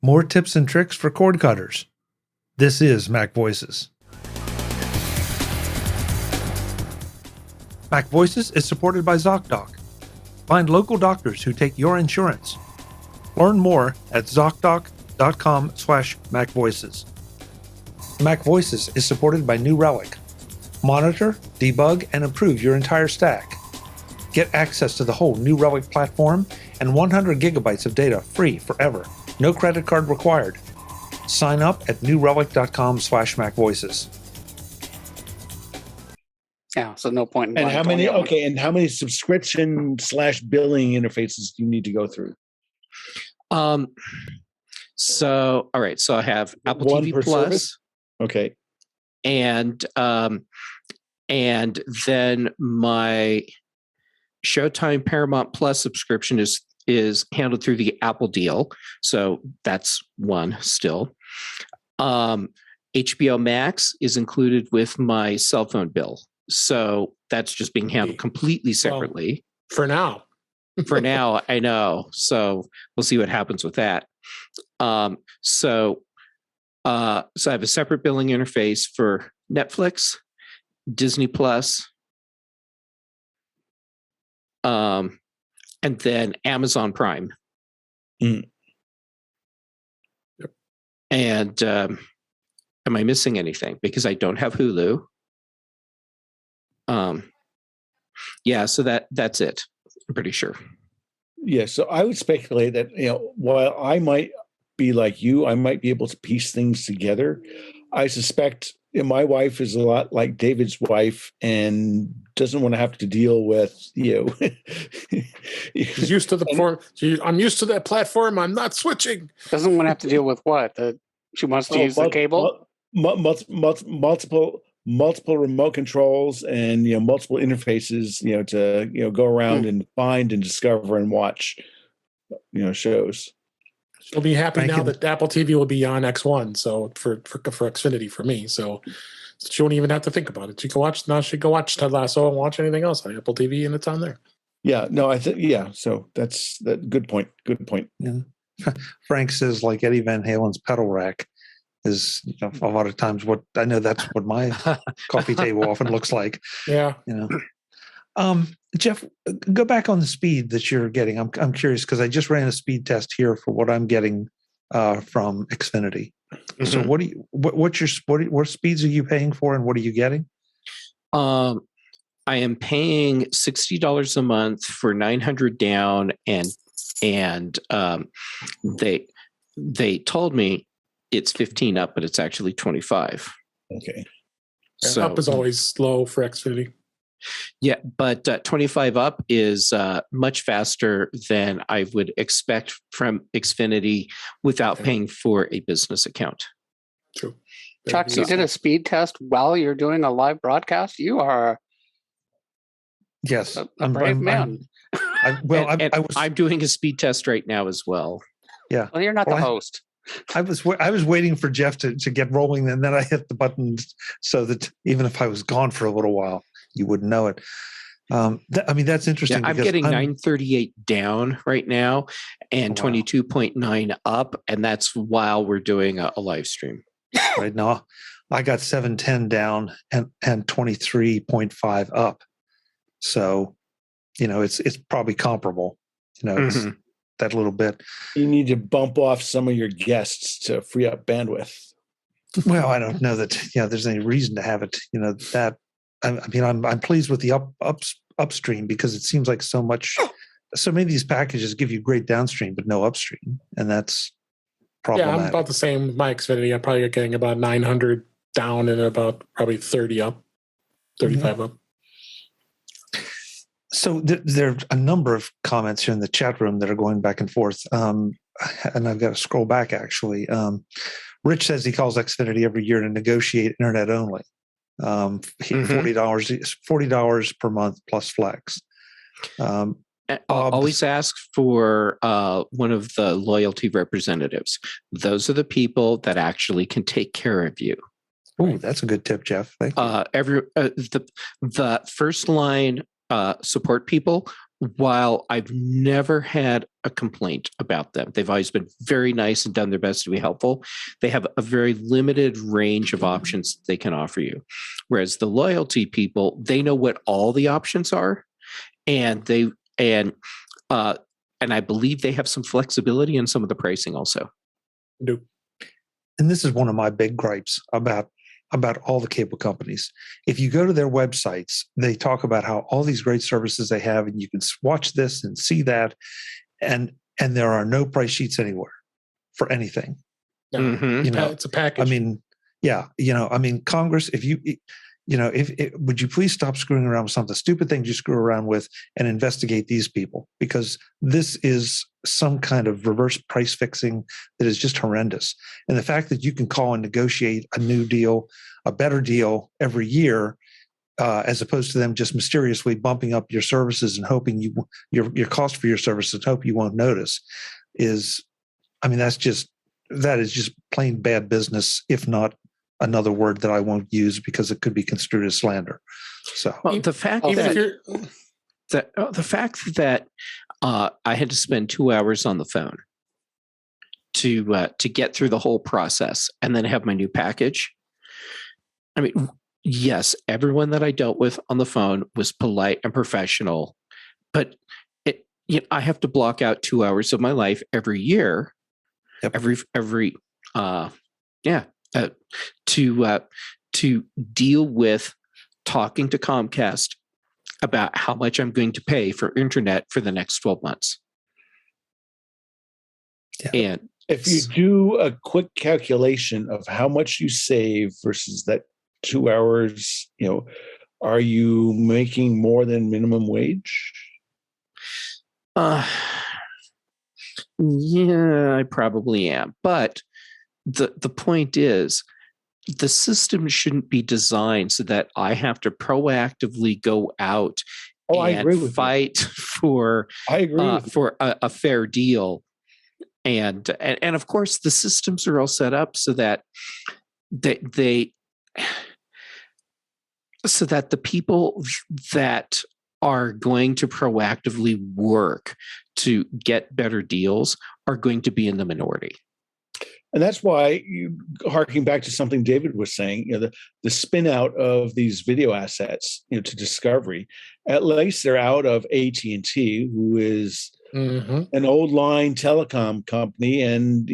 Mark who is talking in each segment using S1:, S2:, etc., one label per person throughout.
S1: more tips and tricks for cord cutters. This is MacVoices. MacVoices is supported by Zocdoc. Find local doctors who take your insurance. Learn more at Zocdoc.com/MacVoices. MacVoices is supported by New Relic. Monitor, debug, and improve your entire stack. Get access to the whole New Relic platform and 100 gigabytes of data free forever. No credit card required. Sign up at newrelic.com/MacVoices.
S2: Yeah, so no point in
S3: And how many? Okay, and how many subscription/billing interfaces do you need to go through?
S4: So all right. So I have Apple
S3: One
S4: TV
S3: per
S4: Plus,
S3: service? Okay,
S4: and then my Showtime Paramount Plus subscription is handled through the Apple deal. So that's one still. HBO Max is included with my cell phone bill. So that's just being handled completely separately.
S5: Well, for now.
S4: For now, I know. So we'll see what happens with that. So I have a separate billing interface for Netflix, Disney Plus, and then Amazon Prime.
S3: Mm.
S5: Yep.
S4: And am I missing anything? Because I don't have Hulu. Yeah, so that's it. I'm pretty sure.
S3: yeah. So I would speculate that while I might be like you, I might be able to piece things together. I suspect my wife is a lot like David's wife and doesn't want to have to deal with
S5: She's used to the form. I'm used to that platform. I'm not switching.
S2: Doesn't want to have to deal with what? She wants to use the cable?
S3: Multiple remote controls and multiple interfaces to go around and find and discover and watch shows.
S5: She'll be happy now that Apple TV will be on X1. So for Xfinity for me, so she won't even have to think about it. She can watch now. She can watch Ted Lasso and watch anything else on Apple TV, and it's on there.
S3: Yeah, no, I think So that's that. Good point. Good point.
S1: Yeah. Frank says, like Eddie Van Halen's pedal rack is a lot of times what I know. That's what my coffee table often looks like.
S5: Yeah.
S1: Jeff, go back on the speed that you're getting. I'm curious because I just ran a speed test here for what I'm getting from Xfinity. Mm-hmm. So what speeds are you paying for, and what are you getting?
S4: I am paying $60 a month for 900 down, and they told me it's 15 up, but it's actually 25.
S3: Okay.
S5: So up is always low for Xfinity.
S4: Yeah, but 25 up is much faster than I would expect from Xfinity without paying for a business account.
S5: True.
S2: Chuck, you did a speed test while you're doing a live broadcast? You are
S1: yes,
S2: a brave man.
S4: I'm doing a speed test right now as well.
S1: Yeah.
S2: Well, you're not the host.
S1: I was waiting for Jeff to get rolling, and then I hit the button so that even if I was gone for a little while, you wouldn't know it. That's interesting.
S4: Yeah, I'm getting 938 down right now and 22.9 up, and that's while we're doing a live stream.
S1: Right now, I got 710 down and 23.5 up. So, it's probably comparable. It's that little bit.
S3: You need to bump off some of your guests to free up bandwidth.
S1: Well, I don't know that there's any reason to have it. That. I'm pleased with the upstream because it seems like so many of these packages give you great downstream but no upstream, and that's problematic.
S5: Yeah, I'm about the same with my Xfinity. I'm probably getting about 900 down and about probably 30 up, 35 up.
S1: So there are a number of comments here in the chat room that are going back and forth, and I've got to scroll back actually. Rich says he calls Xfinity every year to negotiate internet only. $40 per month plus flex.
S4: Always ask for one of the loyalty representatives. Those are the people that actually can take care of you.
S1: Oh, that's a good tip, Jeff. Thank you.
S4: The first line support people while I've never had a complaint about them, they've always been very nice and done their best to be helpful. They have a very limited range of options that they can offer you. Whereas the loyalty people, they know what all the options are, and I believe they have some flexibility in some of the pricing also.
S5: No.
S1: And this is one of my big gripes about all the cable companies. If you go to their websites, they talk about how all these great services they have, and you can watch this and see that, and there are no price sheets anywhere for anything.
S5: No,
S4: Mm-hmm.
S5: it's a package.
S1: I mean, yeah, Congress, if would you please stop screwing around with some of the stupid things you screw around with and investigate these people, because this is some kind of reverse price fixing that is just horrendous. And the fact that you can call and negotiate a new deal, a better deal every year, as opposed to them just mysteriously bumping up your services and hoping your cost for your services, hope you won't notice, that is just plain bad business, if not another word that I won't use because it could be construed as slander. So
S4: the fact that I had to spend 2 hours on the phone to get through the whole process and then have my new package. I mean, yes, everyone that I dealt with on the phone was polite and professional, but I have to block out 2 hours of my life every year, to deal with talking to Comcast about how much I'm going to pay for internet for the next 12 months. Yeah. And
S3: if you do a quick calculation of how much you save versus that 2 hours, are you making more than minimum wage?
S4: Yeah, I probably am. But the point is, the system shouldn't be designed so that I have to proactively go out and fight for a fair deal. And of course, the systems are all set up so that so that the people that are going to proactively work to get better deals are going to be in the minority.
S3: And that's why, harking back to something David was saying, the spin out of these video assets, to Discovery, at least they're out of AT&T, who is an old line telecom company. And,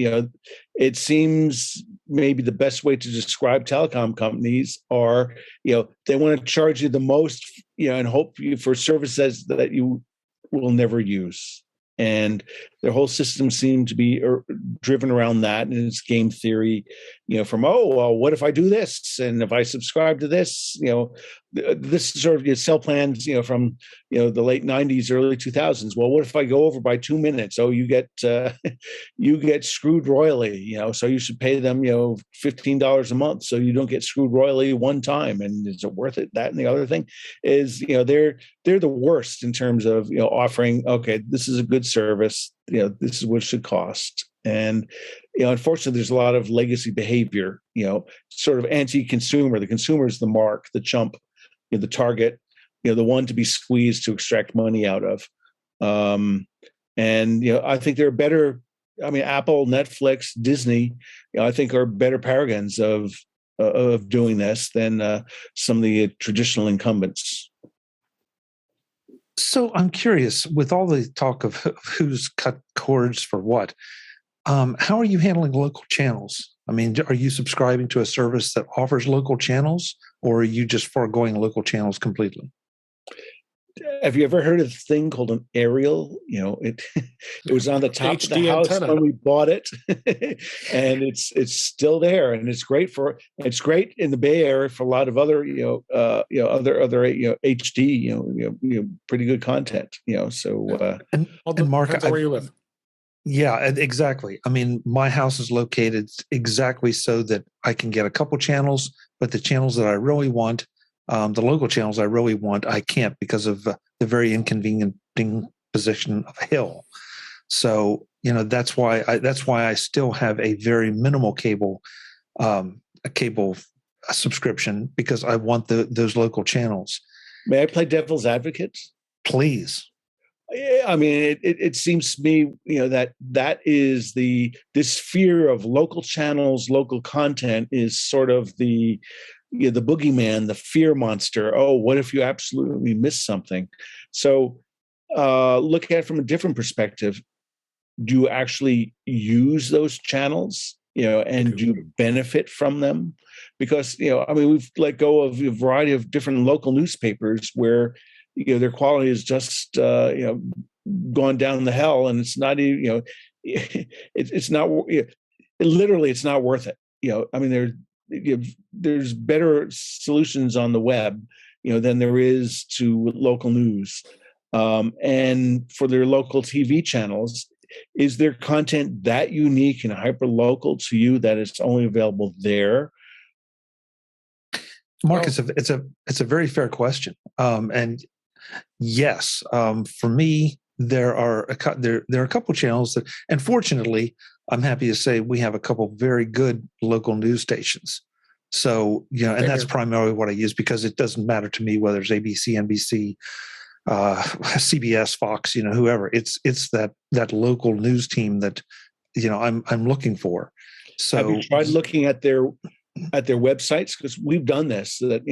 S3: it seems maybe the best way to describe telecom companies are, they want to charge you the most, and hope you for services that you will never use. And their whole system seemed to be driven around that, and it's game theory, from, what if I do this? And if I subscribe to this, this sort of sell plans, from, the late 90s, early 2000s. Well, what if I go over by 2 minutes? Oh, you get screwed royally, so you should pay them, $15 a month so you don't get screwed royally one time. And is it worth it? That and the other thing is, they're the worst in terms of, offering, okay, this is a good service, this is what it should cost. And, unfortunately, there's a lot of legacy behavior, sort of anti-consumer. The consumer is the mark, the chump, the target, the one to be squeezed to extract money out of. And, I think there are better, Apple, Netflix, Disney, I think are better paragons of doing this than some of the traditional incumbents.
S1: So I'm curious, with all the talk of who's cut cords for what, how are you handling local channels? Are you subscribing to a service that offers local channels, or are you just foregoing local channels completely?
S3: Have you ever heard of a thing called an aerial? It was on the top of the house when we bought it, and it's still there, and it's great in the Bay Area for a lot of other other HD pretty good content. So
S1: and Mark,
S5: where you live.
S1: Yeah, exactly. My house is located exactly so that I can get a couple channels, but the channels that I really want, the local channels I really want, I can't because of the very inconvenieting position of a hill. So, that's why I still have a very minimal cable subscription, because I want those local channels.
S3: May I play devil's advocate?
S1: Please.
S3: I mean, it seems to me, that is this fear of local channels, local content is sort of the boogeyman, the fear monster. Oh, what if you absolutely miss something? So look at it from a different perspective. Do you actually use those channels, and do you benefit from them? Because, I mean, we've let go of a variety of different local newspapers where, their quality is just, gone down the hell, and it's not even, it's not, literally, it's not worth it. I mean, there's better solutions on the web, than there is to local news. And for their local TV channels, is their content that unique and hyper local to you that it's only available there?
S1: Mark, it's a very fair question. And yes, for me, there are a couple channels that, and fortunately, I'm happy to say we have a couple very good local news stations. So, and that's primarily what I use, because it doesn't matter to me whether it's ABC, NBC, CBS, Fox, whoever. It's that local news team that, I'm looking for. So
S3: have you tried looking at their websites? Because we've done this, that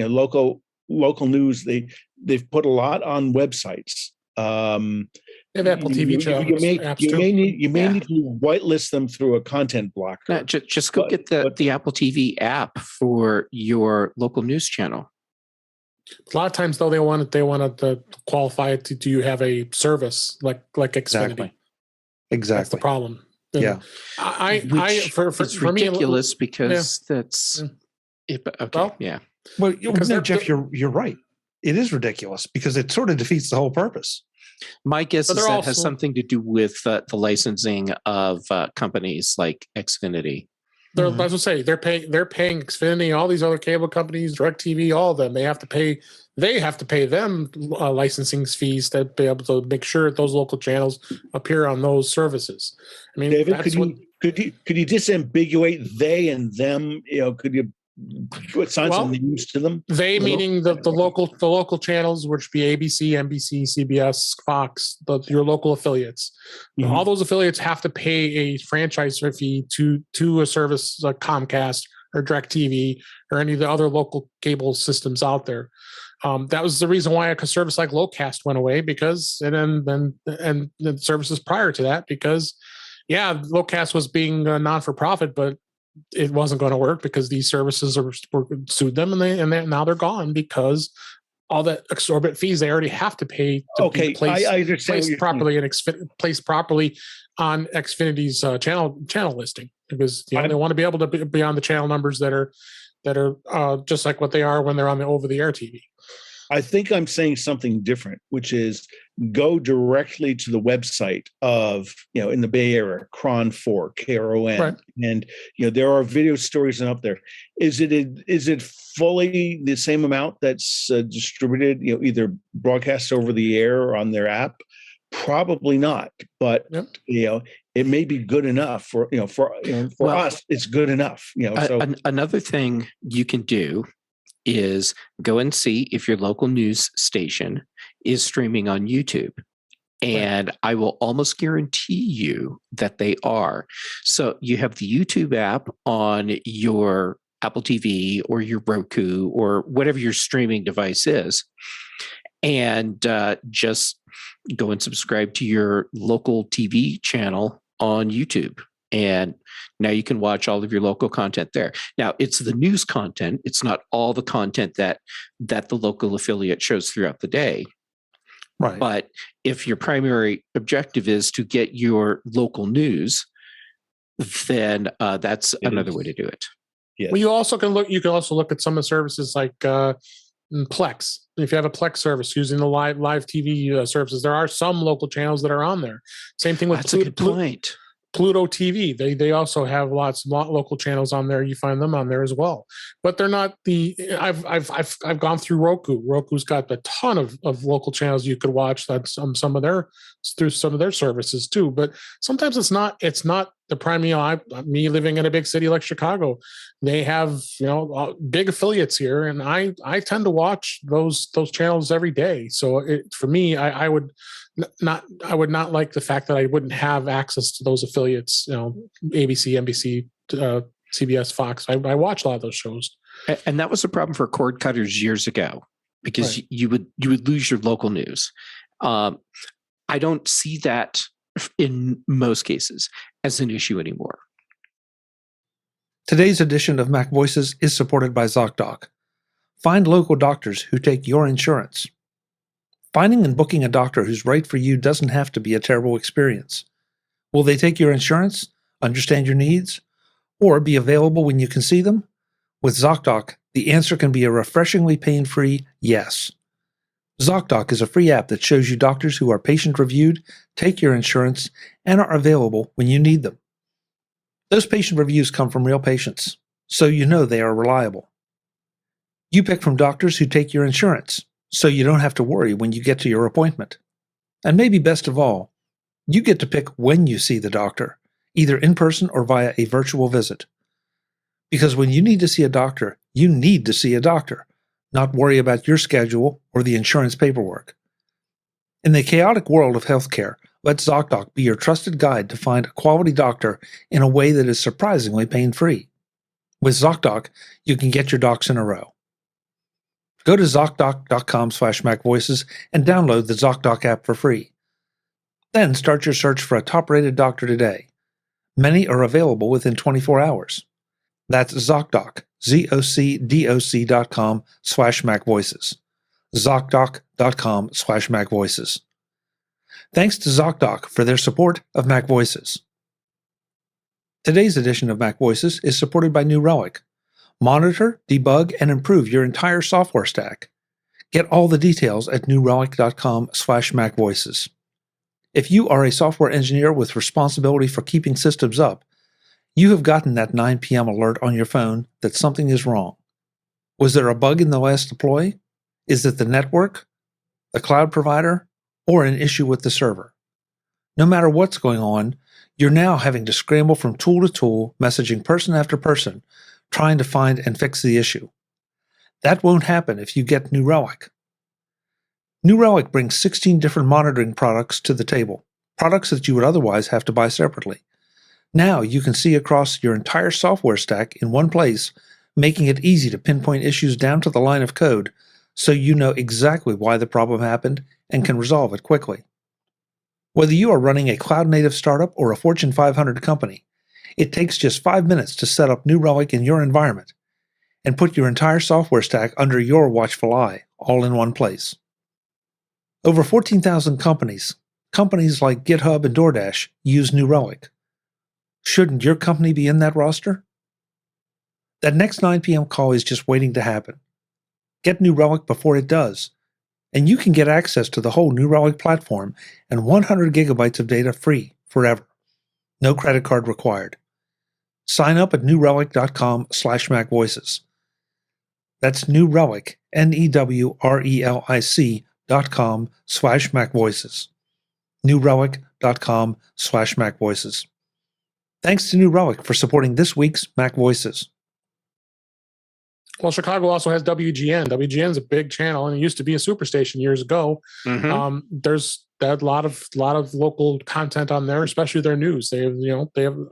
S3: local news, they've put a lot on websites.
S5: They have Apple TV channels.
S3: You may need to whitelist them through a content blocker.
S4: No, just go get the Apple TV app for your local news channel.
S5: A lot of times, though, they want to qualify it. Do you have a service like Xfinity?
S1: Exactly.
S5: That's the problem.
S1: Yeah.
S5: For
S4: ridiculous,
S5: me,
S4: because that's okay.
S5: Well,
S4: yeah.
S1: Well, Jeff, you're right. It is ridiculous because it sort of defeats the whole purpose.
S4: My guess is that has something to do with the licensing of companies like Xfinity.
S5: As I say, they're paying Xfinity, all these other cable companies, DirecTV, all of them. They have to pay them licensing fees to be able to make sure those local channels appear on those services. I mean,
S3: David, could you disambiguate they and them? Could you put signs of names to them?
S5: They meaning the local channels, which be ABC, NBC, CBS, Fox, your local affiliates. Mm-hmm. All those affiliates have to pay a franchise fee to a service like Comcast or DirecTV or any of the other local cable systems out there. That was the reason why a service like Locast went away, because and the services prior to that, because Locast was being non-for-profit, but it wasn't going to work because these services were sued them, and now they're gone because all that exorbitant fees they already have to pay to be placed properly placed properly on Xfinity's channel listing, because they want to be able to be on the channel numbers that are just like what they are when they're on the over-the-air TV.
S3: I think I'm saying something different, which is go directly to the website of, in the Bay Area, KRON4, KRON, right. And there are video stories up there. Is it fully the same amount that's distributed, either broadcast over the air or on their app? Probably not, but it may be good enough for us. It's good enough.
S4: Another thing you can do is go and see if your local news station is streaming on YouTube. And right. I will almost guarantee you that they are. So you have the YouTube app on your Apple TV or your Roku or whatever your streaming device is. And just go and subscribe to your local TV channel on YouTube. And now you can watch all of your local content there. Now, it's the news content. It's not all the content that the local affiliate shows throughout the day.
S1: Right.
S4: But if your primary objective is to get your local news, then that's another way to do it.
S5: Yes. Well, you can also look at some of the services like Plex. If you have a Plex service using the live TV services, there are some local channels that are on there. Same thing with
S4: that's a good point.
S5: Pluto TV. They also have lots of local channels on there. You find them on there as well, but they're not the. I've gone through Roku. Roku's got a ton of local channels you could watch. That's some of their services too. But sometimes it's not the prime, me living in a big city like Chicago, they have, big affiliates here, and I tend to watch those channels every day. So for me, I would not like the fact that I wouldn't have access to those affiliates, ABC, NBC, CBS, Fox. I watch a lot of those shows.
S4: And that was a problem for cord cutters years ago, because
S5: Right.
S4: you would lose your local news. I don't see that in most cases as an issue anymore.
S1: Today's edition of MacVoices is supported by Zocdoc. Find local doctors who take your insurance. Finding and booking a doctor who's right for you doesn't have to be a terrible experience. Will they take your insurance, understand your needs, or be available when you can see them? With Zocdoc, the answer can be a refreshingly pain-free yes. Zocdoc is a free app that shows you doctors who are patient-reviewed, take your insurance, and are available when you need them. Those patient reviews come from real patients, so you know they are reliable. You pick from doctors who take your insurance, so you don't have to worry when you get to your appointment. And maybe best of all, you get to pick when you see the doctor, either in person or via a virtual visit. Because when you need to see a doctor, you need to see a doctor, not worry about your schedule or the insurance paperwork. In the chaotic world of healthcare, let Zocdoc be your trusted guide to find a quality doctor in a way that is surprisingly pain-free. With Zocdoc, you can get your docs in a row. Go to Zocdoc.com/MacVoices and download the Zocdoc app for free. Then start your search for a top-rated doctor today. Many are available within 24 hours. That's Zocdoc, ZocDoc.com/MacVoices. Zocdoc.com/MacVoices. Thanks to Zocdoc for their support of MacVoices. Today's edition of MacVoices is supported by New Relic. Monitor, debug, and improve your entire software stack. Get all the details at newrelic.com/MacVoices. If you are a software engineer with responsibility for keeping systems up, you have gotten that 9 p.m. alert on your phone that something is wrong. Was there a bug in the last deploy? Is it the network, the cloud provider, or an issue with the server? No matter what's going on, you're now having to scramble from tool to tool, messaging person after person, trying to find and fix the issue. That won't happen if you get New Relic. New Relic brings 16 different monitoring products to the table, products that you would otherwise have to buy separately. Now you can see across your entire software stack in one place, making it easy to pinpoint issues down to the line of code so you know exactly why the problem happened and can resolve it quickly. Whether you are running a cloud-native startup or a Fortune 500 company, it takes just 5 minutes to set up New Relic in your environment and put your entire software stack under your watchful eye, all in one place. Over 14,000 companies like GitHub and DoorDash, use New Relic. Shouldn't your company be in that roster? That next 9 p.m. call is just waiting to happen. Get New Relic before it does, and you can get access to the whole New Relic platform and 100 gigabytes of data free forever. No credit card required. Sign up at newrelic.com/MacVoices. That's New Relic, NEWRELIC.com/MacVoices. newrelic.com/MacVoices. Thanks to New Relic for supporting this week's MacVoices.
S5: Well, Chicago also has WGN. WGN is a big channel, and it used to be a superstation years ago.
S2: Mm-hmm.
S5: There's a lot of local content on there, especially their news. They have.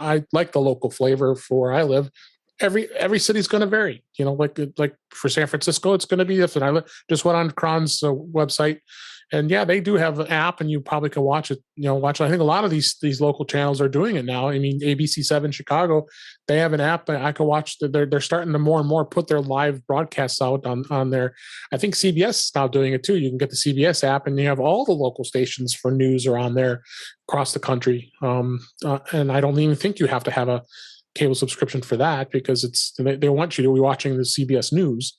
S5: I like the local flavor for where I live. Every city's going to vary. Like for San Francisco, it's going to be different. I just went on Cron's website, and yeah, they do have an app, and you probably can watch it. Watch it. I think a lot of these local channels are doing it now. I mean, ABC7 Chicago, they have an app that I can watch. They're starting to more and more put their live broadcasts out on there. I think CBS is now doing it too. You can get the CBS app, and you have all the local stations for news are on there across the country. And I don't even think you have to have a cable subscription for that, because they want you to be watching the CBS News,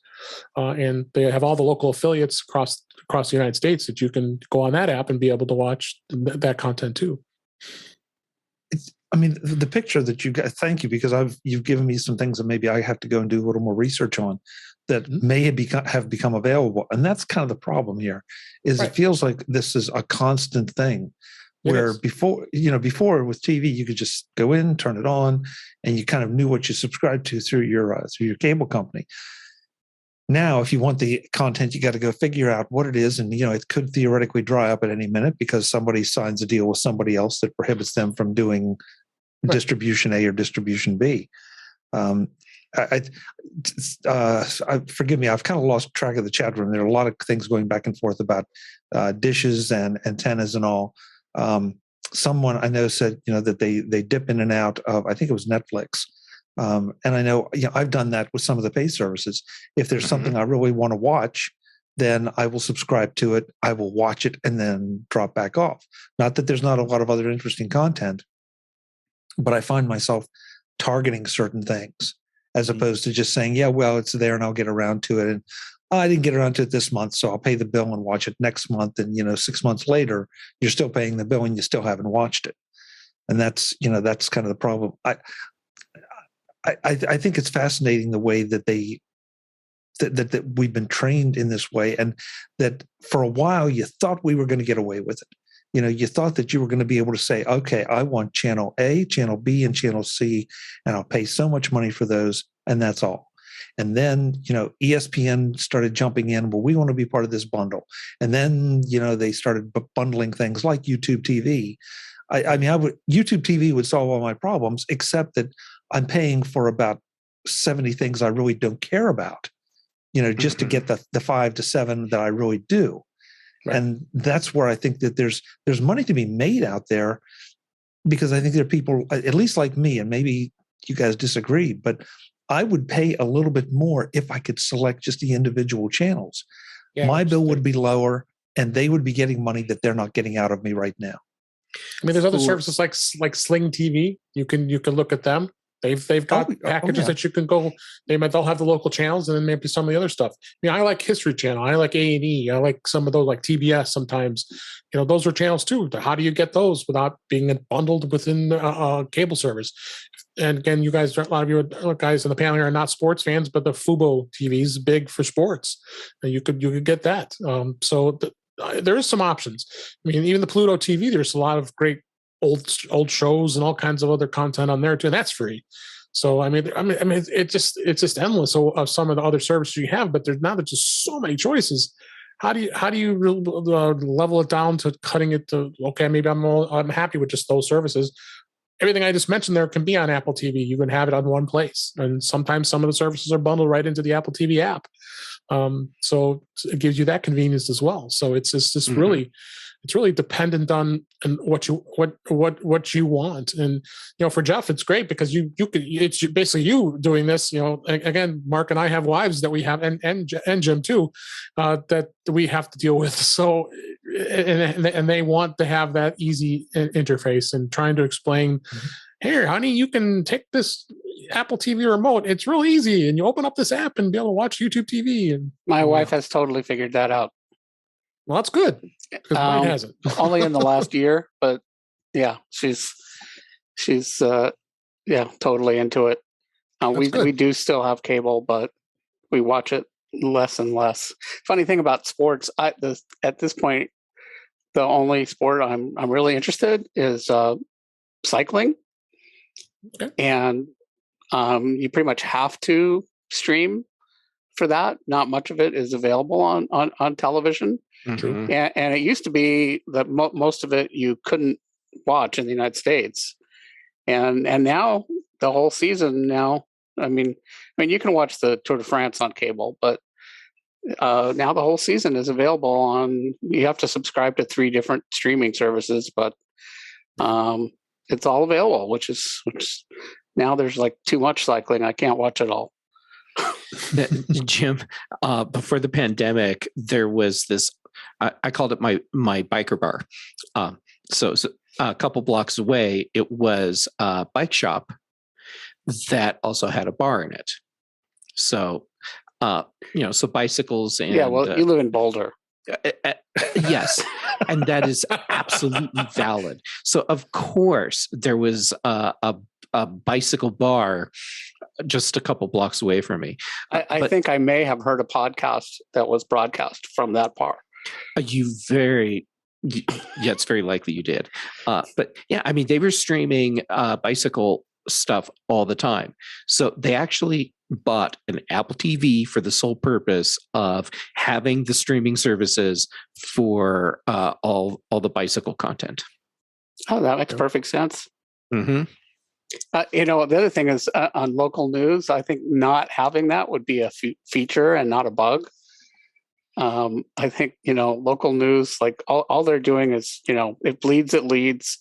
S5: and they have all the local affiliates across the United States that you can go on that app and be able to watch that content too.
S1: The picture that you got, thank you, because you've given me some things that maybe I have to go and do a little more research on that may have become available. And that's kind of the problem here, is Right. It feels like this is a constant thing. Where before with TV, you could just go in, turn it on, and you kind of knew what you subscribed to through your cable company. Now, if you want the content, you got to go figure out what it is, and it could theoretically dry up at any minute because somebody signs a deal with somebody else that prohibits them from doing distribution A or distribution B. Forgive me, I've kind of lost track of the chat room. There are a lot of things going back and forth about dishes and antennas and all. Someone I know said, that they dip in and out of, I think it was Netflix. And I know, I've done that with some of the pay services. If there's something I really want to watch, then I will subscribe to it. I will watch it and then drop back off. Not that there's not a lot of other interesting content, but I find myself targeting certain things as opposed to just saying, yeah, well, it's there and I'll get around to it. And I didn't get around to it this month, so I'll pay the bill and watch it next month. And, 6 months later, you're still paying the bill and you still haven't watched it. And that's kind of the problem. I think it's fascinating the way that that we've been trained in this way, and that for a while you thought we were going to get away with it. You thought that you were going to be able to say, okay, I want channel A, channel B, and channel C, and I'll pay so much money for those, and that's all. And then, ESPN started jumping in, well, we want to be part of this bundle. And then, they started bundling things like YouTube TV. YouTube TV would solve all my problems, except that I'm paying for about 70 things I really don't care about, just to get the 5 to 7 that I really do. Right. And that's where I think that there's money to be made out there, because I think there are people, at least like me, and maybe you guys disagree, but I would pay a little bit more if I could select just the individual channels. Yeah, my bill would be lower, and they would be getting money that they're not getting out of me right now.
S5: I mean, there's other services like Sling TV. You can look at them. They've got packages that you can go. They'll have the local channels, and then maybe some of the other stuff. I like History Channel. I like A&E. I like some of those, like TBS. Sometimes, those are channels too. How do you get those without being bundled within a cable service? And again, a lot of you guys in the panel are not sports fans, but the Fubo TV is big for sports, and you could get that. There is some options. Even the Pluto TV, there's a lot of great old shows and all kinds of other content on there too, and that's free. So it's just endless of some of the other services you have, but there's just so many choices. How do you level it down to cutting it to, okay, maybe I'm happy with just those services. Everything I just mentioned there can be on Apple TV. You can have it on one place, and sometimes some of the services are bundled right into the Apple TV app. So it gives you that convenience as well. So it's just really. It's really dependent on what you want, and for Jeff, it's great because it's basically you doing this. Again, Mark and I have wives that we have, and Jim too, that we have to deal with. So, and they want to have that easy interface, and trying to explain, here, honey, you can take this Apple TV remote. It's real easy, and you open up this app and be able to watch YouTube TV. And
S2: my wife has totally figured that out.
S5: Well, that's good, because mine hasn't.
S2: Only in the last year, but yeah, she's totally into it. We do still have cable, but we watch it less and less. Funny thing about sports, at this point, the only sport I'm really interested is cycling, and you pretty much have to stream for that. Not much of it is available on television. Mm-hmm. And it used to be that most of it you couldn't watch in the United States, and now the whole season. Now, you can watch the Tour de France on cable, but now the whole season is available on. You have to subscribe to 3 different streaming services, but it's all available. Which now there's like too much cycling. I can't watch it all.
S4: Jim, before the pandemic, there was this. I called it my biker bar. So a couple blocks away, it was a bike shop that also had a bar in it. So, so bicycles and
S2: you live in Boulder.
S4: Yes, and that is absolutely valid. So, of course, there was a bicycle bar just a couple blocks away from me.
S2: I think I may have heard a podcast that was broadcast from that bar.
S4: You very Yeah, it's very likely you did. But yeah, I mean, they were streaming bicycle stuff all the time. So they actually bought an Apple TV for the sole purpose of having the streaming services for all the bicycle content.
S2: Oh, that makes perfect sense.
S4: Mm-hmm.
S2: The other thing is on local news, I think not having that would be a feature and not a bug. I think, local news, like all they're doing is, it bleeds, it leads,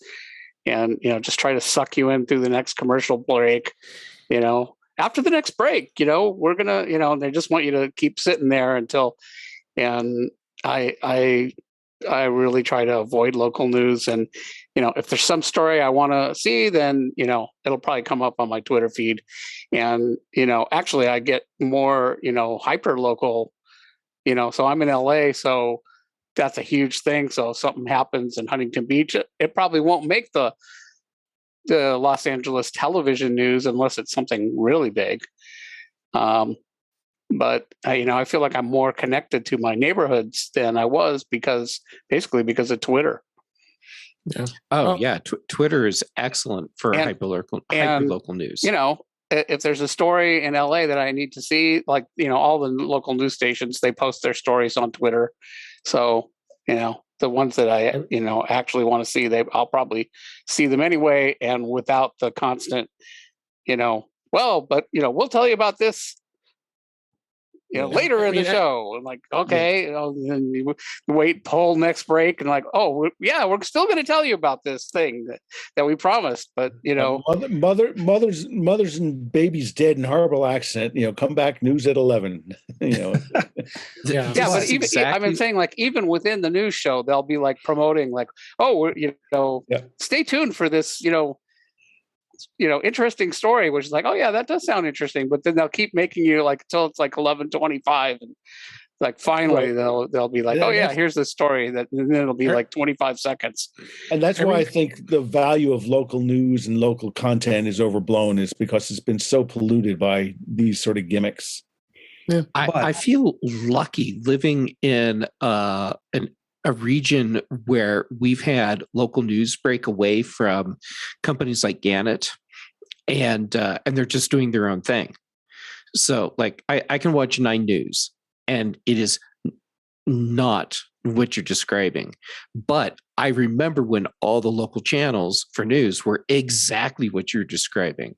S2: and, just try to suck you in through the next commercial break, after the next break, we're going to, they just want you to keep sitting there until, and I really try to avoid local news. And, if there's some story I want to see, then, it'll probably come up on my Twitter feed. And, actually I get more, hyper local, so I'm in LA, so that's a huge thing. So if something happens in Huntington Beach, it probably won't make the Los Angeles television news unless it's something really big. But I feel like I'm more connected to my neighborhoods than I was because of Twitter.
S5: Yeah.
S4: Oh, yeah. Twitter is excellent for hyperlocal news.
S2: If there's a story in LA that I need to see, like, all the local news stations, they post their stories on Twitter. So, the ones that I, actually want to see, I'll probably see them anyway. And without the constant, we'll tell you about this, later in the show. I'm like, okay, and you wait, poll next break, and like, oh, yeah, we're still going to tell you about this thing that we promised, but
S3: mothers and babies dead in horrible accident. Come back news at 11.
S2: Yeah, but even I've been saying, like, even within the news show, they'll be like promoting, like, oh, stay tuned for this, interesting story, which is like, oh yeah, that does sound interesting, but then they'll keep making you like until it's like 11:25, and like finally they'll be like, oh yeah, here's the story, and then it'll be like 25 seconds.
S3: And that's why I think the value of local news and local content is overblown, is because it's been so polluted by these sort of gimmicks.
S5: Yeah,
S4: I feel lucky living in a region where we've had local news break away from companies like Gannett, and they're just doing their own thing. So, like, I can watch 9 News, and it is not what you're describing. But I remember when all the local channels for news were exactly what you're describing.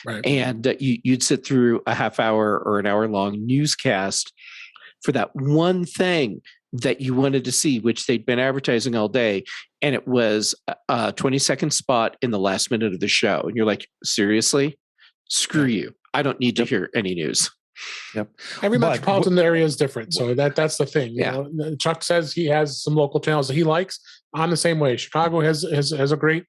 S5: Right.
S4: And you'd sit through a half hour or an hour long newscast for that one thing that you wanted to see, which they'd been advertising all day. And it was a 20-second spot in the last minute of the show. And you're like, seriously? Screw you. I don't need to hear any news.
S5: Yep. Every metropolitan area is different. So that's the thing. You know, Chuck says he has some local channels that he likes. I'm the same way. Chicago has a great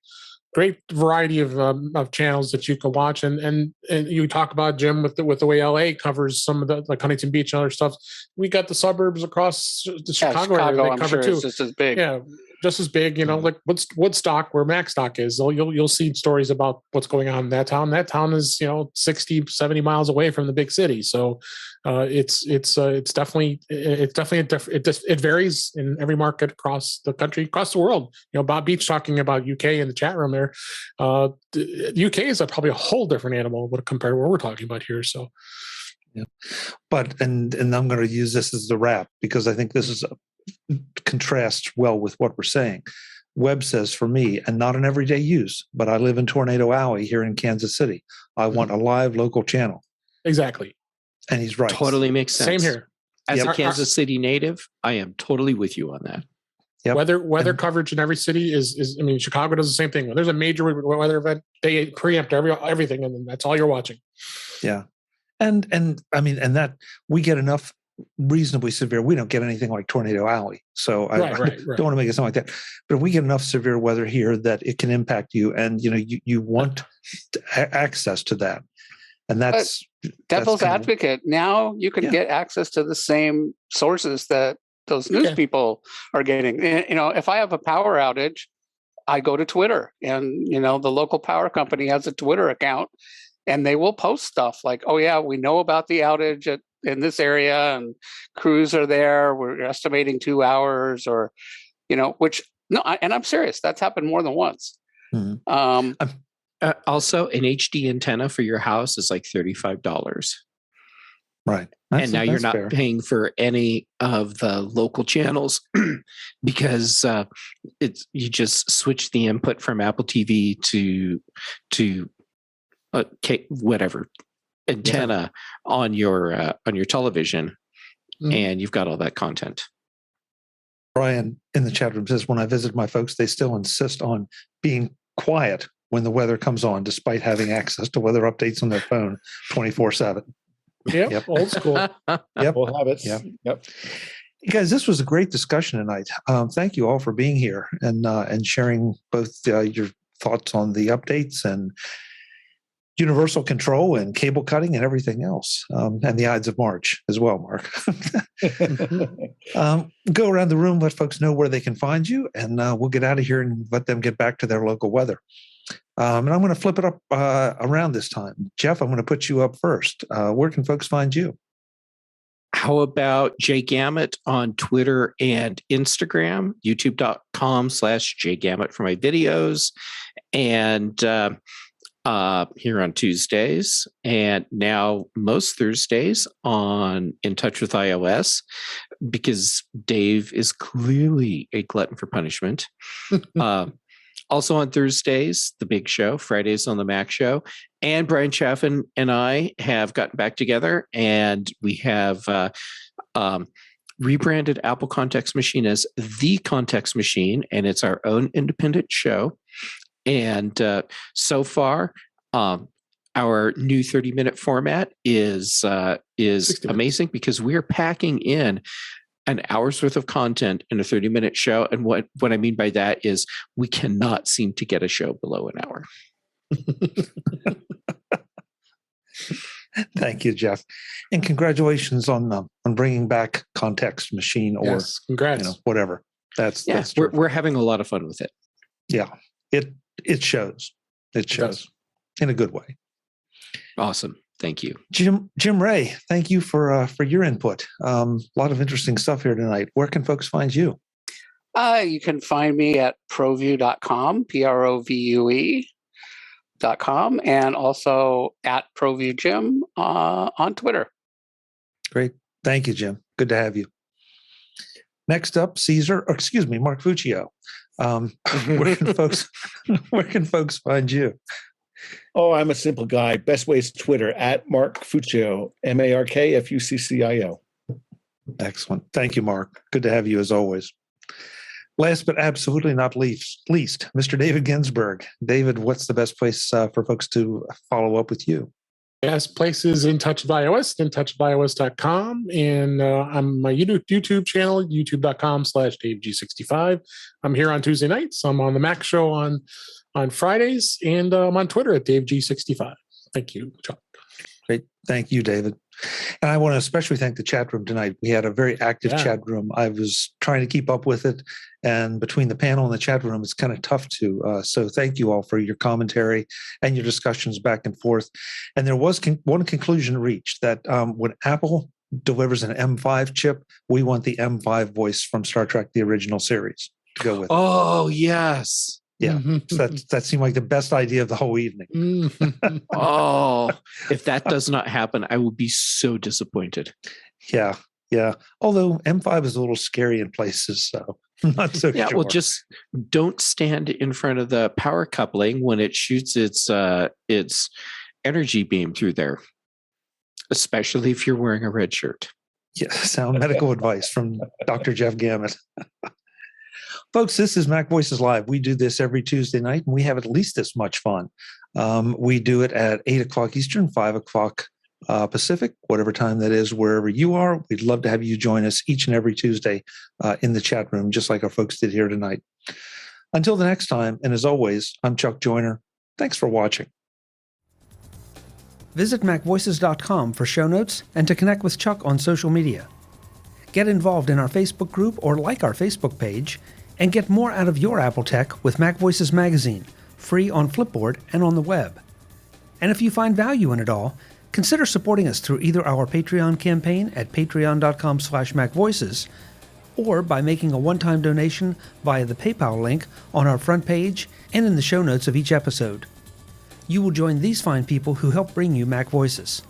S5: variety of channels that you can watch, and you talk about, Jim, with the way LA covers some of the, like, Huntington Beach and other stuff. We got the suburbs across the Chicago area they cover too.
S2: It's just as big.
S5: Yeah, just as big. Like Woodstock, where MacStock is. You'll see stories about what's going on in that town. That town is 60, 70 miles away from the big city. So it's definitely it varies in every market across the country, across the world. Bob Beach talking about UK in the chat room there. UK is probably a whole different animal compared to what we're talking about here. So,
S1: yeah, but and I'm going to use this as the wrap, because I think this is contrasts well with what we're saying. Webb says, for me, and not an everyday use, but I live in Tornado Alley here in Kansas City, I want a live local channel.
S5: Exactly.
S1: And he's right.
S4: Totally makes sense.
S5: Same here.
S4: As a Kansas City native, I am totally with you on that.
S1: Yep.
S5: Weather coverage in every city is. I mean, Chicago does the same thing. When there's a major weather event, they preempt everything, and then that's all you're watching.
S1: Yeah, and I mean, and that we get enough reasonably severe. We don't get anything like Tornado Alley, so I don't want to make it sound like that. But we get enough severe weather here that it can impact you, and you want access to that, and that's
S2: devil's advocate. Now you can get access to the same sources that those news people are getting. If I have a power outage, I go to Twitter, and the local power company has a Twitter account, and they will post stuff like, oh yeah, we know about the outage in this area, and crews are there, we're estimating 2 hours, or which No, and I'm serious. That's happened more than once.
S1: Mm-hmm.
S4: Also, an HD antenna for your house is like $35.
S1: Right.
S4: And now you're not
S1: fair.
S4: paying for any of the local channels because you just switch the input from Apple TV to whatever antenna on your television, and you've got all that content.
S1: Brian in the chat room says, when I visit my folks, they still insist on being quiet when the weather comes on, despite having access to weather updates on their phone 24/7.
S5: Yep. Old school.
S3: Yep. Old habits.
S1: Yep. You guys, this was a great discussion tonight. Thank you all for being here and sharing both your thoughts on the updates and universal control and cable cutting and everything else, and the Ides of March as well, Mark. Go around the room, let folks know where they can find you, and we'll get out of here and let them get back to their local weather. And I'm going to flip it up around this time. Jeff, I'm going to put you up first. Where can folks find you?
S4: How about Jay Gamet on Twitter and Instagram, youtube.com/Jay Gamet for my videos, and here on Tuesdays, and now most Thursdays on In Touch with iOS, because Dave is clearly a glutton for punishment. Also on Thursdays, The Big Show, Fridays on The Mac Show, and Brian Chaffin and I have gotten back together, and we have rebranded Apple Context Machine as The Context Machine, and it's our own independent show. And so far, our new 30-minute format is amazing because we are packing in an hour's worth of content in a 30-minute show. And what I mean by that is we cannot seem to get a show below an hour.
S1: Thank you, Jeff. And congratulations on bringing back Context Machine, or
S5: congrats.
S1: Whatever. That's
S4: we're having a lot of fun with it.
S1: Yeah, it shows. It shows in a good way.
S4: Awesome. Thank you.
S1: Jim Ray, thank you for your input. A lot of interesting stuff here tonight. Where can folks find you?
S2: You can find me at provue.com, PROVUE.com, and also at ProVueJim on Twitter.
S1: Great. Thank you, Jim. Good to have you. Next up, Mark Fuccio. Where can folks find you?
S3: Oh, I'm a simple guy. Best way is Twitter at Mark Fuccio, MarkFuccio.
S1: Excellent. Thank you, Mark. Good to have you as always. Last but absolutely not least, Mr. David Ginsburg. David, what's the best place for folks to follow up with you?
S5: Best place is In Touch with iOS, intouchwithios.com, and on my YouTube channel, youtube.com/DaveG65. I'm here on Tuesday nights. I'm on the Mac Show on Fridays, and I'm on Twitter at DaveG65. Thank you, Chuck.
S1: Great. Thank you, David. And I want to especially thank the chat room tonight. We had a very active chat room. I was trying to keep up with it, and between the panel and the chat room, it's kind of tough to. So thank you all for your commentary and your discussions back and forth. And there was one conclusion reached, that when Apple delivers an M5 chip, we want the M5 voice from Star Trek, the original series, to go with it.
S4: Oh, yes.
S1: Yeah, so that seemed like the best idea of the whole evening.
S4: Oh, if that does not happen, I will be so disappointed.
S1: Yeah. Although M5 is a little scary in places, so I'm not so sure.
S4: Well, just don't stand in front of the power coupling when it shoots its energy beam through there, especially if you're wearing a red shirt.
S1: Yeah, sound medical advice from Dr. Jeff Gamet. Folks, this is Mac Voices Live. We do this every Tuesday night, and we have at least this much fun. We do it at 8 o'clock Eastern, 5 o'clock Pacific, whatever time that is, wherever you are. We'd love to have you join us each and every Tuesday in the chat room, just like our folks did here tonight. Until the next time, and as always, I'm Chuck Joyner. Thanks for watching.
S6: Visit MacVoices.com for show notes and to connect with Chuck on social media. Get involved in our Facebook group or like our Facebook page, and get more out of your Apple tech with Mac Voices Magazine, free on Flipboard and on the web. And if you find value in it all, consider supporting us through either our Patreon campaign at patreon.com/MacVoices or by making a one-time donation via the PayPal link on our front page and in the show notes of each episode. You will join these fine people who help bring you Mac Voices.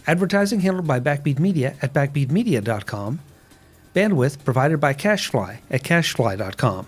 S6: Advertising handled by Backbeat Media at backbeatmedia.com. Bandwidth provided by CacheFly at cachefly.com.